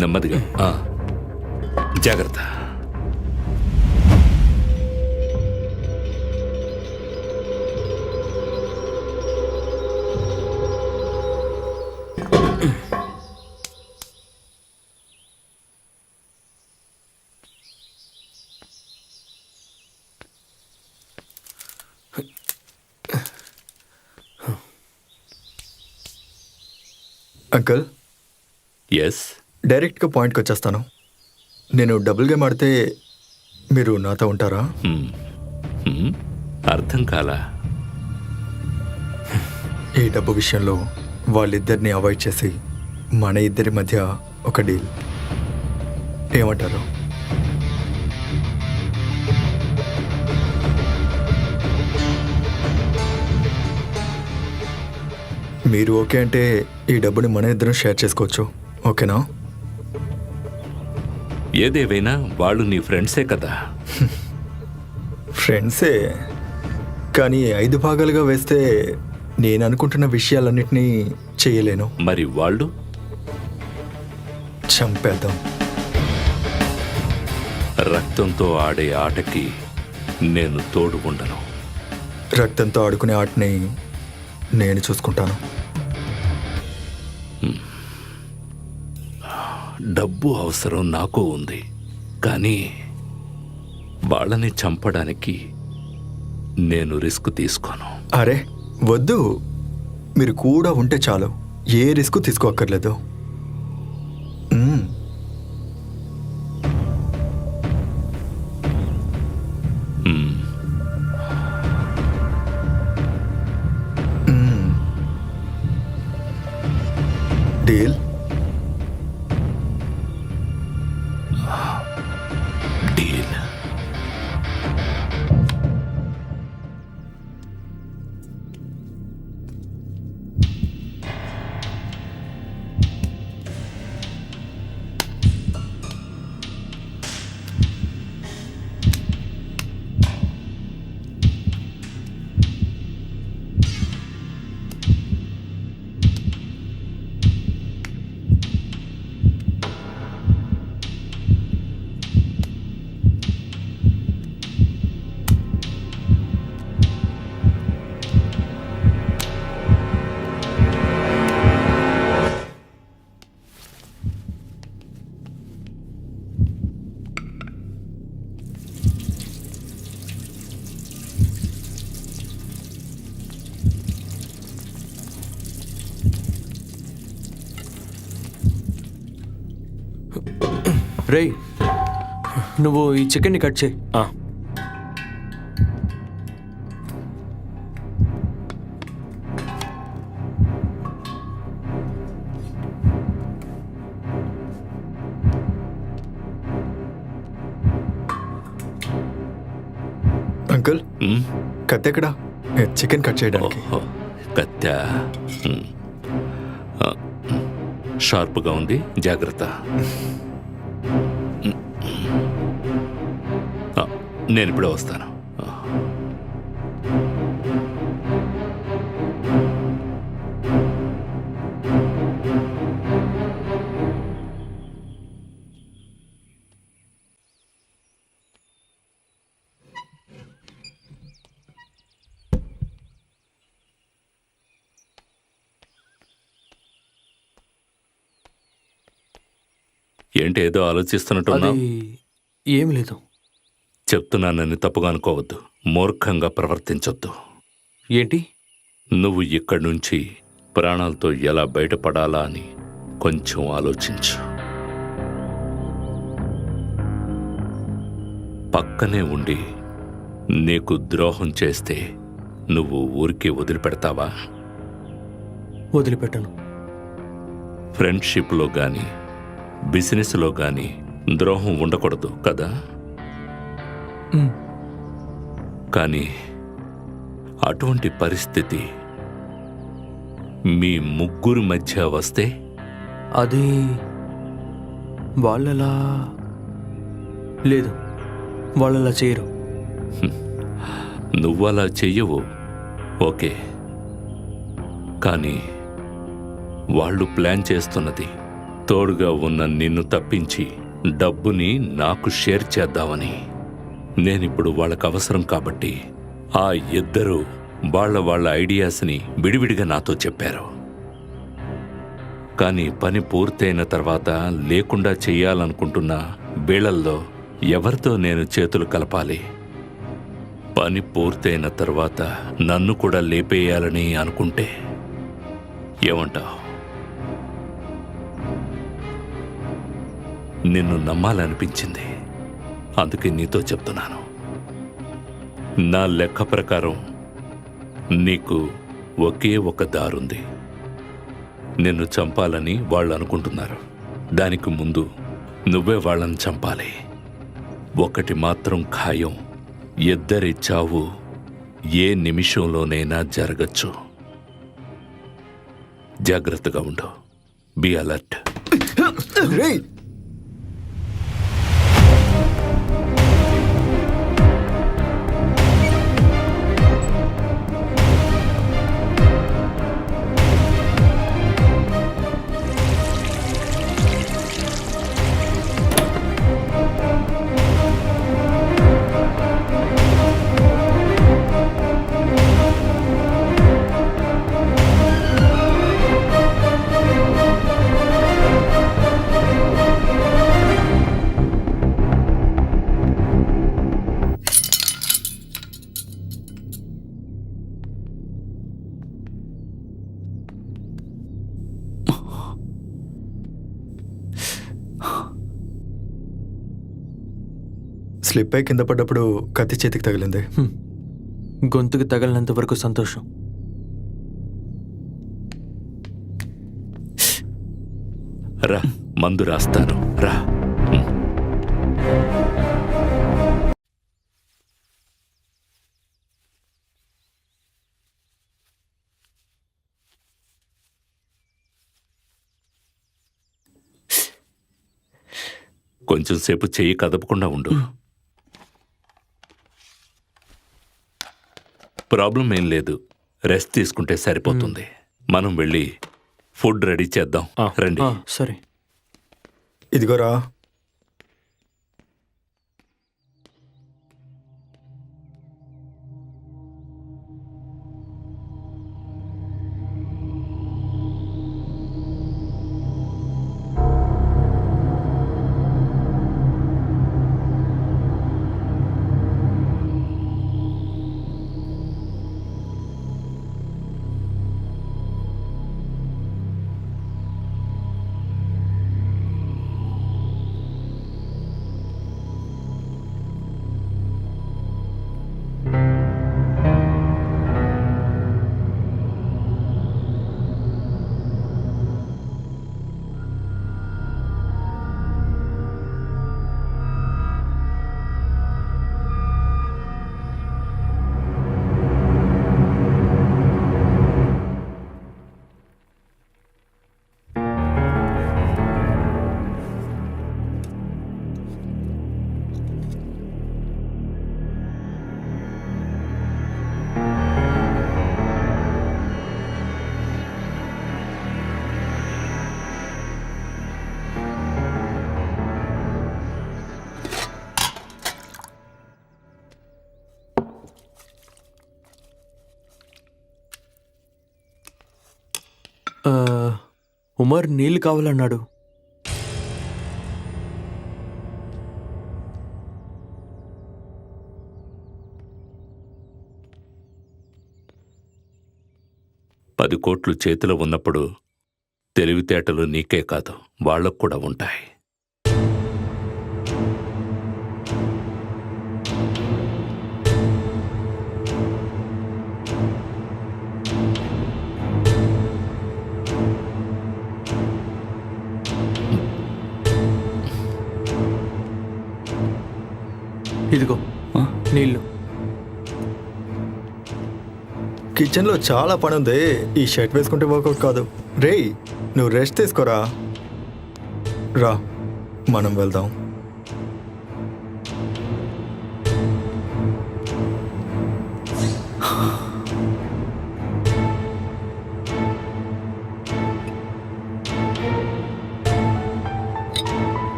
నెమ్మదిగా. జాగ్రత్త. Uncle, yes. డైరెక్ట్గా పాయింట్కి వచ్చేస్తాను. నేను డబుల్ గేమ్ ఆడితే మీరు నాతో ఉంటారా? అర్థం కాలా? ఈ డబ్బు విషయంలో వాళ్ళిద్దరిని అవాయిడ్ చేసి మన ఇద్దరి మధ్య ఒక డీల్ ఏమంటారు? మీరు ఓకే అంటే ఈ డబ్బుని మన ఇద్దరం షేర్ చేసుకోవచ్చు. ఓకేనా? ఏదేవైనా వాళ్ళు నీ ఫ్రెండ్సే కదా. ఫ్రెండ్సే, కానీ 5 భాగాలుగా వేస్తే నేను అనుకుంటున్న విషయాలన్నిటినీ చేయలేను. మరి వాళ్ళు? చంపేద్దాం. రక్తంతో ఆడే ఆటకి నేను తోడు ఉండను. రక్తంతో ఆడుకునే ఆటని నేను చూసుకుంటాను. డబ్బు అవసరం నాకు ఉంది, కానీ వాళ్ళని చంపడానికి నేను రిస్క్ తీసుకోను. అరే వద్దు, మీరు కూడా ఉంటే చాలు, ఏ రిస్క్ తీసుకోక్కర్లేదు. డీల్? డీల్. రేయ్, నువ్వు ఈ చికెన్ని కట్ చేయి. అంకుల్, కత్తెక్కడా చికెన్ కట్ చేయడానికి? కత్తా షార్ప్గా ఉంది, జాగ్రత్త. నేను ఇప్పుడే వస్తాను. ఏంటి ఏదో ఆలోచిస్తున్నట్టున్నావు? ఏమి లేదు. చెప్తున్నానని తప్పుగా అనుకోవద్దు, మూర్ఖంగా ప్రవర్తించొద్దు. ఏంటి? నువ్వు ఇక్కడి నుంచి ప్రాణాలతో ఎలా బయటపడాలా అని కొంచెం ఆలోచించు. పక్కనే ఉండి నీకు ద్రోహం చేస్తే నువ్వు ఊరికే వదిలిపెడతావా? వదిలిపెట్టను. ఫ్రెండ్షిప్లో గాని బిజినెస్లో గాని ద్రోహం ఉండకూడదు కదా. కానీ అటువంటి పరిస్థితి మీ ముగ్గురు మధ్య వస్తే? అది వాళ్ళలా లేదు, వాళ్ళలా చేయరు. నువ్వలా చెయ్యవు, ఓకే, కానీ వాళ్ళు ప్లాన్ చేస్తున్నది తోడుగా ఉన్న నిన్ను తప్పించి డబ్బుని నాకు షేర్ చేద్దామని. నేనిప్పుడు వాళ్ళకు అవసరం కాబట్టి ఆ ఇద్దరు వాళ్ళ ఐడియాస్ని విడివిడిగా నాతో చెప్పారు. కానీ పని పూర్తయిన తర్వాత లేకుండా చెయ్యాలనుకుంటున్న వీళ్ళల్లో ఎవరితో నేను చేతులు కలపాలి? పని పూర్తయిన తర్వాత నన్ను కూడా లేపేయాలని అనుకుంటే ఏమంటావు? నిన్ను నమ్మాలనిపించింది, అందుకే నీతో చెప్తున్నాను. నా లెక్క ప్రకారం నీకు ఒకే ఒక దారుంది. నిన్ను చంపాలని వాళ్ళు అనుకుంటున్నారు. దానికి ముందు నువ్వే వాళ్ళని చంపాలి. ఒకటి మాత్రం ఖాయం, ఇద్దరి చావు ఏ నిమిషంలోనైనా జరగచ్చు. జాగ్రత్తగా ఉండు. Be alert. రేయ్, స్లిప్ అయి కింద పడ్డప్పుడు కత్తి చేతికి తగిలింది. గొంతుకు తగలినంత వరకు సంతోషం. రా, మందు రాస్తాను, రా. కొంచెం సేపు చెయ్యి కదపకుండా ఉండు. ప్రాబ్లం ఏం లేదు, రెస్ట్ తీసుకుంటే సరిపోతుంది. మనం వెళ్ళి ఫుడ్ రెడీ చేద్దాం. రండి. సరే. ఇదిగోరా. ఉమర్ నీళ్ళు కావాలన్నాడు. పది కోట్లు చేతిలో ఉన్నప్పుడు తెలివితేటలు నీకే కాదు, వాళ్ళకు కూడా ఉంటాయి. ఇదిగో నీళ్ళు. కిచెన్లో చాలా పని ఉంది. ఈ షర్ట్ వేసుకుంటే వర్కౌట్ కాదు. రేయ్, నువ్వు రెస్ట్ తీసుకోరా. రా, మనం వెళ్దాం.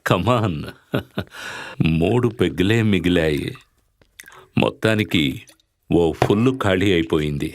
కమాన్ 3 పెగ్గులే మిగిలాయి. మొత్తానికి ఓ ఫుల్ ఖాళీ అయిపోయింది.